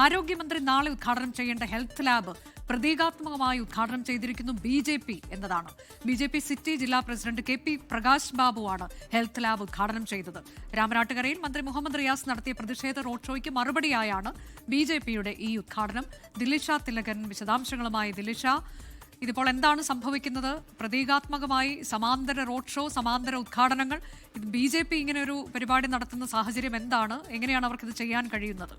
ആരോഗ്യമന്ത്രി നാളെ ഉദ്ഘാടനം ചെയ്യേണ്ട ഹെൽത്ത് ലാബ് പ്രതീകാത്മകമായി ഉദ്ഘാടനം ചെയ്തിരിക്കുന്നു BJP എന്നതാണ്. BJP സിറ്റി ജില്ലാ പ്രസിഡന്റ് KP പ്രകാശ് ബാബുവാണ് ഹെൽത്ത് ലാബ് ഉദ്ഘാടനം ചെയ്തത്. രാമനാട്ടുകരയിൽ മന്ത്രി മുഹമ്മദ് റിയാസ് നടത്തിയ പ്രതിഷേധ റോഡ് ഷോയ്ക്ക് മറുപടിയായാണ് BJPയുടെ ഈ ഉദ്ഘാടനം. ദിലിഷ തിലകൻ വിശദാംശങ്ങളുമായി. ദിലിഷ, ഇതിപ്പോൾ എന്താണ് സംഭവിക്കുന്നത്? പ്രതീകാത്മകമായി സമാന്തര റോഡ് ഷോ, സമാന്തര ഉദ്ഘാടനങ്ങൾ, BJP ഇങ്ങനെ ഒരു പരിപാടി നടത്തുന്ന സാഹചര്യം എന്താണ്? എങ്ങനെയാണ് അവർക്കിത് ചെയ്യാൻ കഴിയുന്നത്?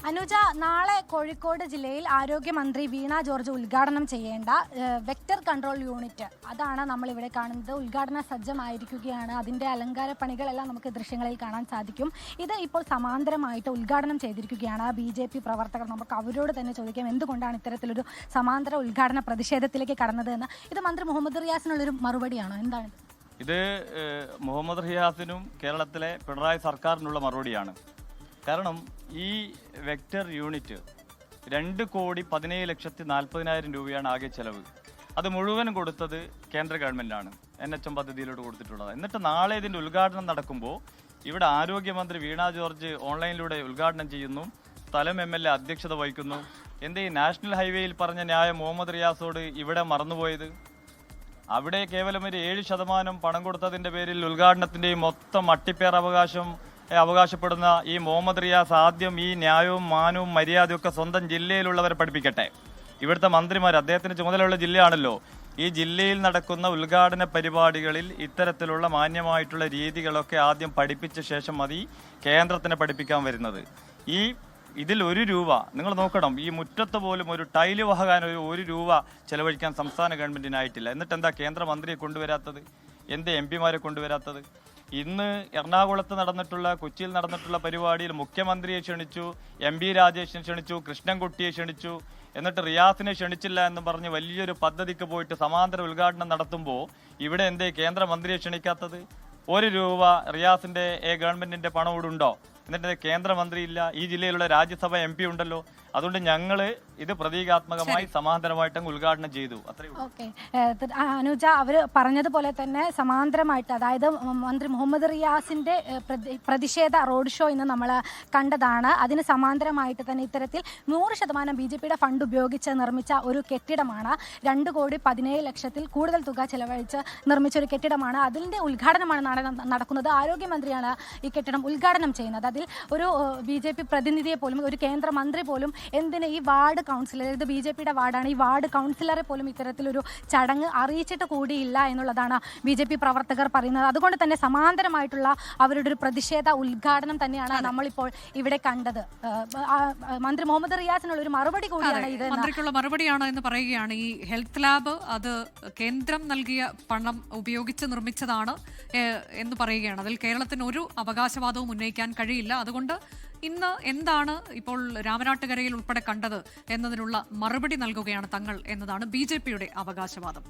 അനുജ, നാളെ കോഴിക്കോട് ജില്ലയിൽ ആരോഗ്യമന്ത്രി വീണ ജോർജ് ഉദ്ഘാടനം ചെയ്യേണ്ട വെക്ടർ കൺട്രോൾ യൂണിറ്റ്, അതാണ് നമ്മൾ ഇവിടെ കാണുന്നത്. ഉദ്ഘാടന സജ്ജമായിരിക്കുകയാണ്. അതിൻ്റെ അലങ്കാര പണികളെല്ലാം നമുക്ക് ദൃശ്യങ്ങളിൽ കാണാൻ സാധിക്കും. ഇത് ഇപ്പോൾ സമാന്തരമായിട്ട് ഉദ്ഘാടനം ചെയ്തിരിക്കുകയാണ് BJP പ്രവർത്തകർ. നമുക്ക് അവരോട് തന്നെ ചോദിക്കാം എന്തുകൊണ്ടാണ് ഇത്തരത്തിലൊരു സമാന്തര ഉദ്ഘാടന പ്രതിഷേധത്തിലേക്ക് കടന്നത് എന്ന്. ഇത് മന്ത്രി മുഹമ്മദ് റിയാസിനുള്ളൊരു മറുപടിയാണോ? എന്താണ് ഇത്? മുഹമ്മദ് റിയാസിനും കേരളത്തിലെ പിണറായി സർക്കാരിനുള്ള മറുപടിയാണ്. കാരണം ഈ വെക്ടർ യൂണിറ്റ് 2,17,40,000 രൂപയാണ് ആകെ ചെലവ്. അത് മുഴുവനും കൊടുത്തത് കേന്ദ്ര ഗവൺമെൻറ്റാണ്, NHM പദ്ധതിയിലോട്ട് കൊടുത്തിട്ടുള്ളത്. എന്നിട്ട് നാളെ ഇതിൻ്റെ ഉദ്ഘാടനം നടക്കുമ്പോൾ ഇവിടെ ആരോഗ്യമന്ത്രി വീണ ജോർജ് ഓൺലൈനിലൂടെ ഉദ്ഘാടനം ചെയ്യുന്നു, സ്ഥലം MLA അധ്യക്ഷത വഹിക്കുന്നു. എന്തേ നാഷണൽ ഹൈവേയിൽ പറഞ്ഞ ന്യായം മുഹമ്മദ് റിയാസോട് ഇവിടെ മറന്നുപോയത്? അവിടെ കേവലം ഒരു 7% പണം കൊടുത്തതിൻ്റെ പേരിൽ ഉദ്ഘാടനത്തിൻ്റെയും മൊത്തം അട്ടിപ്പേർ അവകാശപ്പെടുന്ന ഈ മുഹമ്മദ് റിയാസ് ആദ്യം ഈ ന്യായവും മാനവും മര്യാദയൊക്കെ സ്വന്തം ജില്ലയിലുള്ളവരെ പഠിപ്പിക്കട്ടെ. ഇവിടുത്തെ മന്ത്രിമാർ, അദ്ദേഹത്തിന് ചുമതലയുള്ള ജില്ലയാണല്ലോ. ഈ ജില്ലയിൽ നടക്കുന്ന ഉദ്ഘാടന പരിപാടികളിൽ ഇത്തരത്തിലുള്ള മാന്യമായിട്ടുള്ള രീതികളൊക്കെ ആദ്യം പഠിപ്പിച്ച ശേഷം മതി കേന്ദ്രത്തിനെ പഠിപ്പിക്കാൻ വരുന്നത്. ഇതിൽ 1 രൂപ നിങ്ങൾ നോക്കണം, ഈ മുറ്റത്ത് പോലും ഒരു ടൈല് വഹകാൻ 1 രൂപ ചെലവഴിക്കാൻ സംസ്ഥാന ഗവൺമെന്റിനായിട്ടില്ല. എന്നിട്ട് എന്താ കേന്ദ്രമന്ത്രിയെ കൊണ്ടുവരാത്തത്? എന്ത് MP-മാരെ കൊണ്ടുവരാത്തത്? ഇന്ന് എറണാകുളത്ത് നടന്നിട്ടുള്ള, കൊച്ചിയിൽ നടന്നിട്ടുള്ള പരിപാടിയിൽ മുഖ്യമന്ത്രിയെ ക്ഷണിച്ചു, MP രാജേഷിനെ ക്ഷണിച്ചു, കൃഷ്ണൻകുട്ടിയെ ക്ഷണിച്ചു, എന്നിട്ട് റിയാസിനെ ക്ഷണിച്ചില്ല എന്ന് പറഞ്ഞ് വലിയൊരു പദ്ധതിക്ക് പോയിട്ട് സമാന്തര ഉദ്ഘാടനം നടത്തുമ്പോൾ ഇവിടെ എന്തേ കേന്ദ്രമന്ത്രിയെ ക്ഷണിക്കാത്തത്? 1 രൂപ റിയാസിന്റെ ഗവൺമെന്റിന്റെ പണം ഇവിടെ ഉണ്ടോ? എന്നിട്ട് കേന്ദ്രമന്ത്രിയില്ല. ഈ ജില്ലയിലുള്ള രാജ്യസഭ MP ഉണ്ടല്ലോ. അതുകൊണ്ട് ഞങ്ങള് ഇത് പ്രതീകാത്മകമായി സമാന്തരമായിട്ട് ഉദ്ഘാടനം ചെയ്തു. ഓക്കെ അനുജ, അവർ പറഞ്ഞതുപോലെ തന്നെ സമാന്തരമായിട്ട്, അതായത് മന്ത്രി മുഹമ്മദ് റിയാസിന്റെ പ്രതിഷേധ റോഡ് ഷോ ഇന്ന് നമ്മൾ കണ്ടതാണ്. അതിന് സമാന്തരമായിട്ട് തന്നെ ഇത്തരത്തിൽ 100% BJPയുടെ ഫണ്ട് ഉപയോഗിച്ച് നിർമ്മിച്ച ഒരു കെട്ടിടമാണ്. 2,17,00,000 കൂടുതൽ തുക ചെലവഴിച്ച് നിർമ്മിച്ച ഒരു കെട്ടിടമാണ്. അതിന്റെ ഉദ്ഘാടനമാണ് നാളെ നടക്കുന്നത്. ആരോഗ്യമന്ത്രിയാണ് ഈ കെട്ടിടം ഉദ്ഘാടനം ചെയ്യുന്നത്. അതിൽ ഒരു BJP പ്രതിനിധിയെ പോലും, ഒരു കേന്ദ്രമന്ത്രി പോലും, എന്തിന് ഈ വാർഡ് കൗൺസിലർ, ഇത് BJPയുടെ വാർഡാണ്, ഈ വാർഡ് കൗൺസിലറെ പോലും ഇത്തരത്തിലൊരു ചടങ്ങ് അറിയിച്ചിട്ട് കൂടിയില്ല എന്നുള്ളതാണ് BJP പ്രവർത്തകർ പറയുന്നത്. അതുകൊണ്ട് തന്നെ സമാന്തരമായിട്ടുള്ള അവരുടെ ഒരു പ്രതിഷേധ ഉദ്ഘാടനം തന്നെയാണ് നമ്മളിപ്പോൾ ഇവിടെ കണ്ടത്. മന്ത്രി മുഹമ്മദ് റിയാസിനുള്ള ഒരു മറുപടി കൂടിയാണ് ഇത്. മന്ത്രിക്കുള്ള മറുപടിയാണ് എന്ന് പറയുകയാണ്. ഈ ഹെൽത്ത് ലാബ് അത് കേന്ദ്രം നൽകിയ പണം ഉപയോഗിച്ച് നിർമ്മിച്ചതാണ് എന്ന് പറയുകയാണ്. അതിൽ കേരളത്തിന് ഒരു അവകാശവാദവും ഉന്നയിക്കാൻ കഴിയില്ല. അതുകൊണ്ട് ഇന്ന് എന്താണ് ഇപ്പോൾ രാമനാട്ടുകരയിൽ ഉൾപ്പെടെ കണ്ടത് എന്നതിനുള്ള മറുപടി നൽകുകയാണ് തങ്ങൾ എന്നതാണ് BJPയുടെ അവകാശവാദം.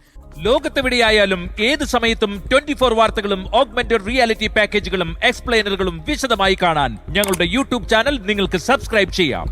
ലോകത്തെവിടെയായാലും ഏത് സമയത്തും 24 വാർത്തകളും ഓഗ്മെന്റഡ് റിയാലിറ്റി പാക്കേജുകളും എക്സ്പ്ലെയിനറുകളും വിശദമായി കാണാൻ ഞങ്ങളുടെ YouTube ചാനൽ നിങ്ങൾക്ക് സബ്സ്ക്രൈബ് ചെയ്യാം.